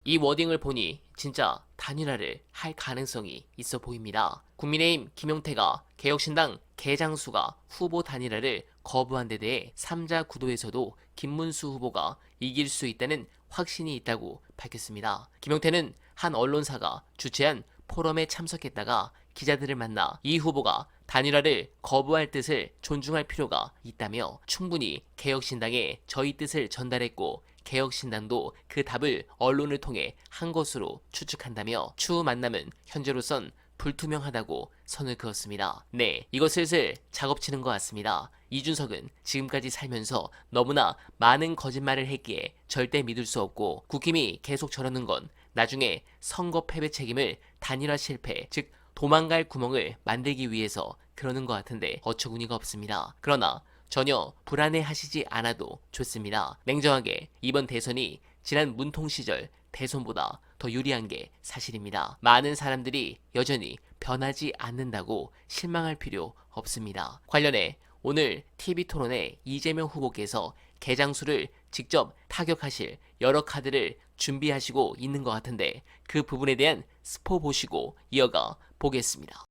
이 워딩을 보니 진짜 단일화를 할 가능성이 있어 보입니다. 국민의힘 김용태가 개혁신당 개장수가 후보 단일화를 거부한 데 대해 3자 구도에서도 김문수 후보가 이길 수 있다는 확신이 있다고 밝혔습니다. 김용태는 한 언론사가 주최한 포럼에 참석했다가 기자들을 만나 이 후보가 단일화를 거부할 뜻을 존중할 필요가 있다며 충분히 개혁신당에 저희 뜻을 전달했고 개혁신당도 그 답을 언론을 통해 한 것으로 추측한다며 추후 만남은 현재로선 불투명하다고 선을 그었습니다. 네, 이거 슬슬 작업치는 것 같습니다. 이준석은 지금까지 살면서 너무나 많은 거짓말을 했기에 절대 믿을 수 없고 국힘이 계속 저러는 건 나중에 선거 패배 책임을 단일화 실패, 즉 도망갈 구멍을 만들기 위해서 그러는 것 같은데 어처구니가 없습니다. 그러나 전혀 불안해하시지 않아도 좋습니다. 냉정하게 이번 대선이 지난 문통 시절 대선보다 더 유리한 게 사실입니다. 많은 사람들이 여전히 변하지 않는다고 실망할 필요 없습니다. 관련해 오늘 TV토론에 이재명 후보께서 개장수를 직접 타격하실 여러 카드를 준비하시고 있는 것 같은데 그 부분에 대한 스포 보시고 이어가 보겠습니다.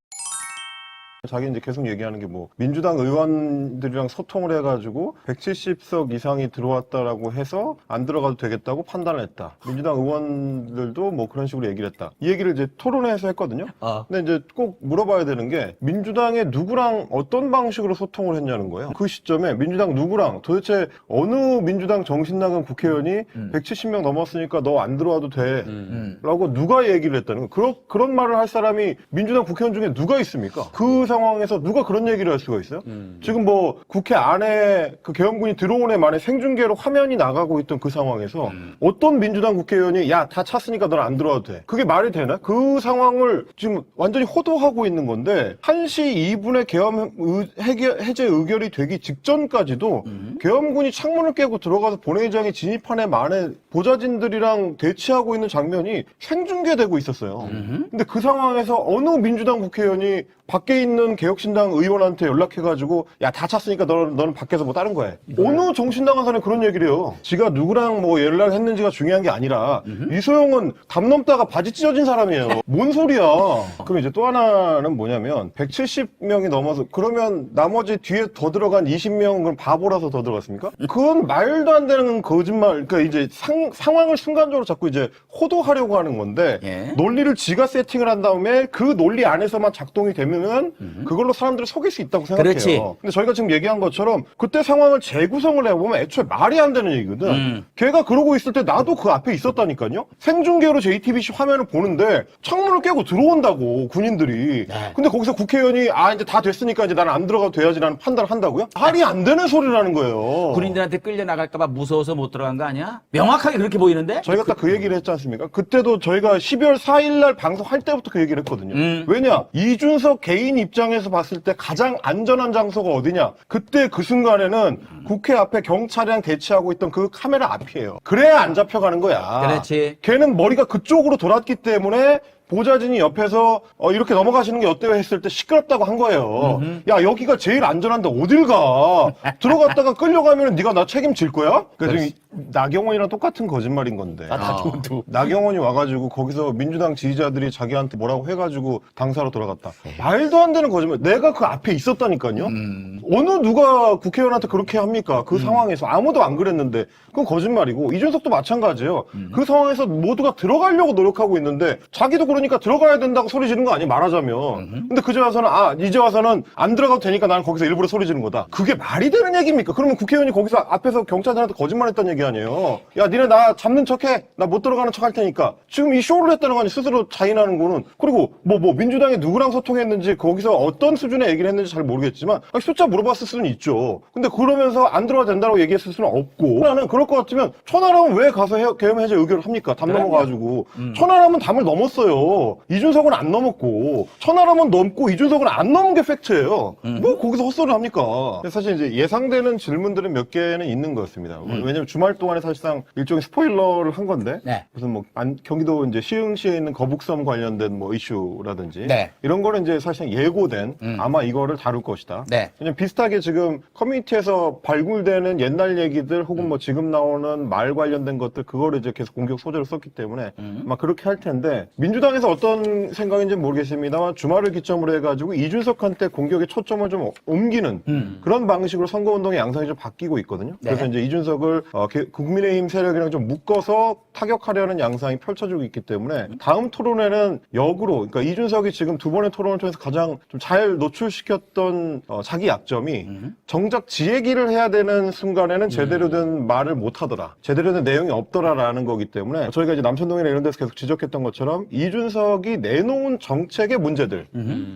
자기 이제 계속 얘기하는 게 뭐 민주당 의원들이랑 소통을 해가지고 170석 이상이 들어왔다라고 해서 안 들어가도 되겠다고 판단을 했다. 민주당 의원들도 뭐 그런 식으로 얘기를 했다. 이 얘기를 이제 토론회에서 했거든요. 근데 이제 꼭 물어봐야 되는 게 민주당의 누구랑 어떤 방식으로 소통을 했냐는 거예요. 그 시점에 민주당 누구랑 도대체 어느 민주당 정신 나간 국회의원이 170명 넘었으니까 너 안 들어와도 돼. 라고 누가 얘기를 했다는 거예요. 그런 말을 할 사람이 민주당 국회의원 중에 누가 있습니까? 그 상황에서 누가 그런 얘기를 할 수가 있어요? 지금 뭐 국회 안에 그 계엄군이 들어오네 만에 생중계로 화면이 나가고 있던 그 상황에서 어떤 민주당 국회의원이 야, 다 찼으니까 넌 안 들어와도 돼. 그게 말이 되나? 그 상황을 지금 완전히 호도하고 있는 건데 1시 2분에 계엄 해제 의결이 되기 직전까지도 계엄군이 창문을 깨고 들어가서 본회의장에 진입한 애 만에 보좌진들이랑 대치하고 있는 장면이 생중계되고 있었어요. 근데 그 상황에서 어느 민주당 국회의원이 밖에 있는 개혁신당 의원한테 연락해가지고 야, 다 찼으니까 너는 밖에서 뭐 다른 거 해. 어느 정신당한 사람이 그런 얘기를 해요. 지가 누구랑 뭐 연락했는지가 중요한 게 아니라 이소영은 담 넘다가 바지 찢어진 사람이에요. 뭔 소리야. 그럼 이제 또 하나는 뭐냐면 170명이 넘어서 그러면 나머지 뒤에 더 들어간 20명은 그럼 바보라서 더 들어갔습니까? 그건 말도 안 되는 거짓말. 그러니까 이제 상황을 순간적으로 자꾸 이제 호도하려고 하는 건데 논리를 지가 세팅을 한 다음에 그 논리 안에서만 작동이 되면 그걸로 사람들을 속일 수 있다고 생각해요. 그렇지. 근데 저희가 지금 얘기한 것처럼 그때 상황을 재구성을 해보면 애초에 말이 안 되는 얘기거든. 걔가 그러고 있을 때 나도 그 앞에 있었다니까요. 생중계로 JTBC 화면을 보는데 창문을 깨고 들어온다고 군인들이. 근데 거기서 국회의원이 이제 다 됐으니까 이제 나는 안 들어가도 돼야지라는 판단을 한다고요? 말이 안 되는 소리라는 거예요. 군인들한테 끌려 나갈까봐 무서워서 못 들어간 거 아니야? 명확하게 그렇게 보이는데? 저희가 딱 그 얘기를 했지 않습니까? 그때도 저희가 12월 4일 날 방송할 때부터 그 얘기를 했거든요. 왜냐? 이준석 개인 입장에서 봤을 때 가장 안전한 장소가 어디냐? 그때 그 순간에는 국회 앞에 경찰이랑 대치하고 있던 그 카메라 앞이에요. 그래야 안 잡혀가는 거야. 그렇지. 걔는 머리가 그쪽으로 돌았기 때문에 보좌진이 옆에서 이렇게 넘어가시는 게 어때요 했을 때 시끄럽다고 한 거예요. 야, 여기가 제일 안전한데 어딜 가? 들어갔다가 끌려가면 네가 나 책임질 거야? 그러니까 지금 나경원이랑 똑같은 거짓말인 건데. 나경원도. 나경원이 와가지고 거기서 민주당 지지자들이 자기한테 뭐라고 해가지고 당사로 돌아갔다. 말도 안 되는 거짓말. 내가 그 앞에 있었다니까요. 어느 누가 국회의원한테 그렇게 합니까? 그 상황에서 아무도 안 그랬는데 그건 거짓말이고 이준석도 마찬가지예요. 그 상황에서 모두가 들어가려고 노력하고 있는데 자기도 그러니까 들어가야 된다고 소리 지르는 거 아니에요, 말하자면. 근데 이제 와서는 안 들어가도 되니까 나는 거기서 일부러 소리 지르는 거다. 그게 말이 되는 얘기입니까? 그러면 국회의원이 거기서 앞에서 경찰들한테 거짓말했다는 얘기 아니에요. 야, 니네 나 잡는 척해. 나 못 들어가는 척 할 테니까. 지금 이 쇼를 했다는 거 아니에요, 스스로 자인하는 거는. 그리고 민주당이 누구랑 소통했는지 거기서 어떤 수준의 얘기를 했는지 잘 모르겠지만 숫자 물어봤을 수는 있죠. 근데 그러면서 안 들어가도 된다고 얘기했을 수는 없고. 나는 그럴 것 같으면 천하람은 왜 가서 계엄 해제 의결을 합니까? 담 넘어가지고. 천하람은 담을 넘었어요. 이준석은 안 넘었고 천하람은 넘고 이준석은 안 넘은 게 팩트예요. 뭐 거기서 헛소리를 합니까? 사실 이제 예상되는 질문들은 몇 개는 있는 것 같습니다. 왜냐면 주말 주말 동안에 사실상 일종의 스포일러를 한 건데 네. 무슨 뭐 경기도 이제 시흥시에 있는 거북섬 관련된 뭐 이슈라든지 네. 이런 거는 이제 사실상 예고된 아마 이거를 다룰 것이다. 네. 그냥 비슷하게 지금 커뮤니티에서 발굴되는 옛날 얘기들 혹은 뭐 지금 나오는 말 관련된 것들 그거를 이제 계속 공격 소재로 썼기 때문에 아마 그렇게 할 텐데 민주당에서 어떤 생각인지 모르겠습니다만 주말을 기점으로 해가지고 이준석한테 공격의 초점을 좀 옮기는 그런 방식으로 선거운동의 양상이 좀 바뀌고 있거든요. 네. 그래서 이제 이준석을 국민의힘 세력이랑 좀 묶어서 타격하려는 양상이 펼쳐지고 있기 때문에 다음 토론회는 역으로 그러니까 이준석이 지금 두 번의 토론을 통해서 가장 좀 잘 노출시켰던 자기 약점이 정작 지 얘기를 해야 되는 순간에는 제대로 된 말을 못 하더라. 제대로 된 내용이 없더라라는 거기 때문에 저희가 이제 남천동이나 이런 데서 계속 지적했던 것처럼 이준석이 내놓은 정책의 문제들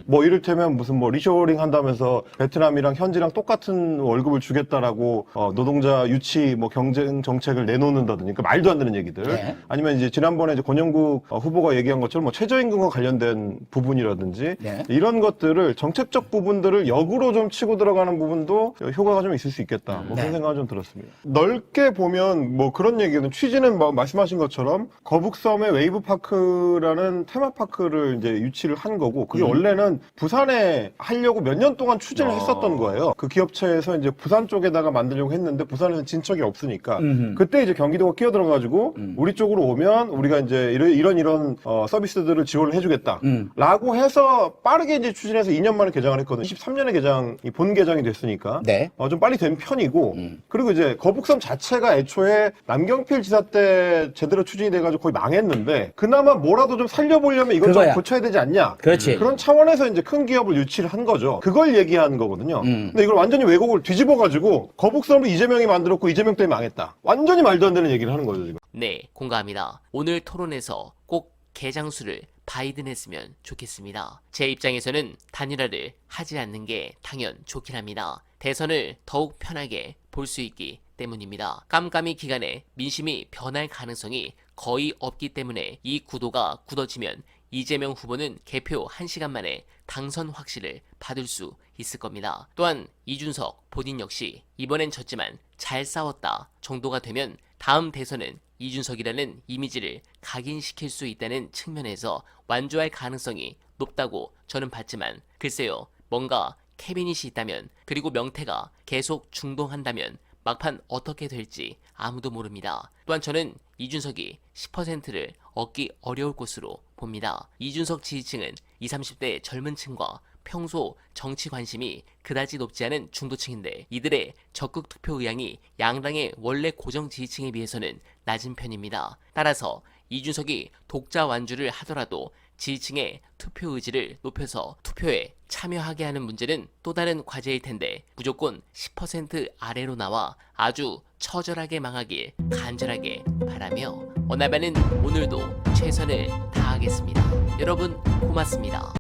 뭐 이를테면 무슨 뭐 리쇼어링 한다면서 베트남이랑 현지랑 똑같은 월급을 주겠다라고 노동자 유치 뭐 경쟁 정책을 내놓는다든지 그러니까 말도 안 되는 얘기들 네. 아니면 이제 지난번에 이제 권영국 후보가 얘기한 것처럼 뭐 최저임금과 관련된 부분이라든지 네. 이런 것들을 정책적 부분들을 역으로 좀 치고 들어가는 부분도 효과가 좀 있을 수 있겠다. 뭐 그런 네. 생각이 좀 들었습니다. 넓게 보면 뭐 그런 얘기는 취지는 뭐 말씀하신 것처럼 거북섬의 웨이브파크라는 테마파크를 이제 유치를 한 거고 그게 원래는 부산에 하려고 몇 년 동안 추진을 했었던 거예요. 그 기업체에서 이제 부산 쪽에다가 만들려고 했는데 부산에서 진척이 없으니까 그때 이제 경기도가 끼어들어가지고 우리 쪽으로 오면 우리가 이제 이런 서비스들을 지원을 해주겠다. 라고 해서 빠르게 이제 추진해서 2년 만에 개장을 했거든요. 23년에 본 개장이 됐으니까. 네. 좀 빨리 된 편이고. 그리고 이제 거북섬 자체가 애초에 남경필 지사 때 제대로 추진이 돼가지고 거의 망했는데 그나마 뭐라도 좀 살려보려면 이걸 좀 그거야. 고쳐야 되지 않냐. 그렇지. 그런 차원에서 이제 큰 기업을 유치를 한 거죠. 그걸 얘기하는 거거든요. 근데 이걸 완전히 왜곡을 뒤집어가지고 거북섬을 이재명이 만들었고 이재명 때문에 망했다. 완전히 말도 안 되는 얘기를 하는 거죠, 지금. 네, 공감합니다. 오늘 토론에서 꼭 개장수를 바이든 했으면 좋겠습니다. 제 입장에서는 단일화를 하지 않는 게 당연 좋긴 합니다. 대선을 더욱 편하게 볼 수 있기 때문입니다. 깜깜이 기간에 민심이 변할 가능성이 거의 없기 때문에 이 구도가 굳어지면 이재명 후보는 개표 1시간 만에 당선 확실을 받을 수 있을 겁니다. 또한 이준석 본인 역시 이번엔 졌지만 잘 싸웠다 정도가 되면 다음 대선은 이준석이라는 이미지를 각인시킬 수 있다는 측면에서 완주할 가능성이 높다고 저는 봤지만 글쎄요 뭔가 캐비닛이 있다면 그리고 명태가 계속 중동한다면 막판 어떻게 될지 아무도 모릅니다. 또한 저는 이준석이 10%를 얻기 어려울 것으로 봅니다. 이준석 지지층은 20, 30대 젊은 층과 평소 정치 관심이 그다지 높지 않은 중도층인데 이들의 적극 투표 의향이 양당의 원래 고정 지지층에 비해서는 낮은 편입니다. 따라서 이준석이 독자 완주를 하더라도 지지층의 투표 의지를 높여서 투표에 참여하게 하는 문제는 또 다른 과제일 텐데 무조건 10% 아래로 나와 아주 처절하게 망하길 간절하게 바라며 어나바는 오늘도 최선을 다하겠습니다. 여러분 고맙습니다.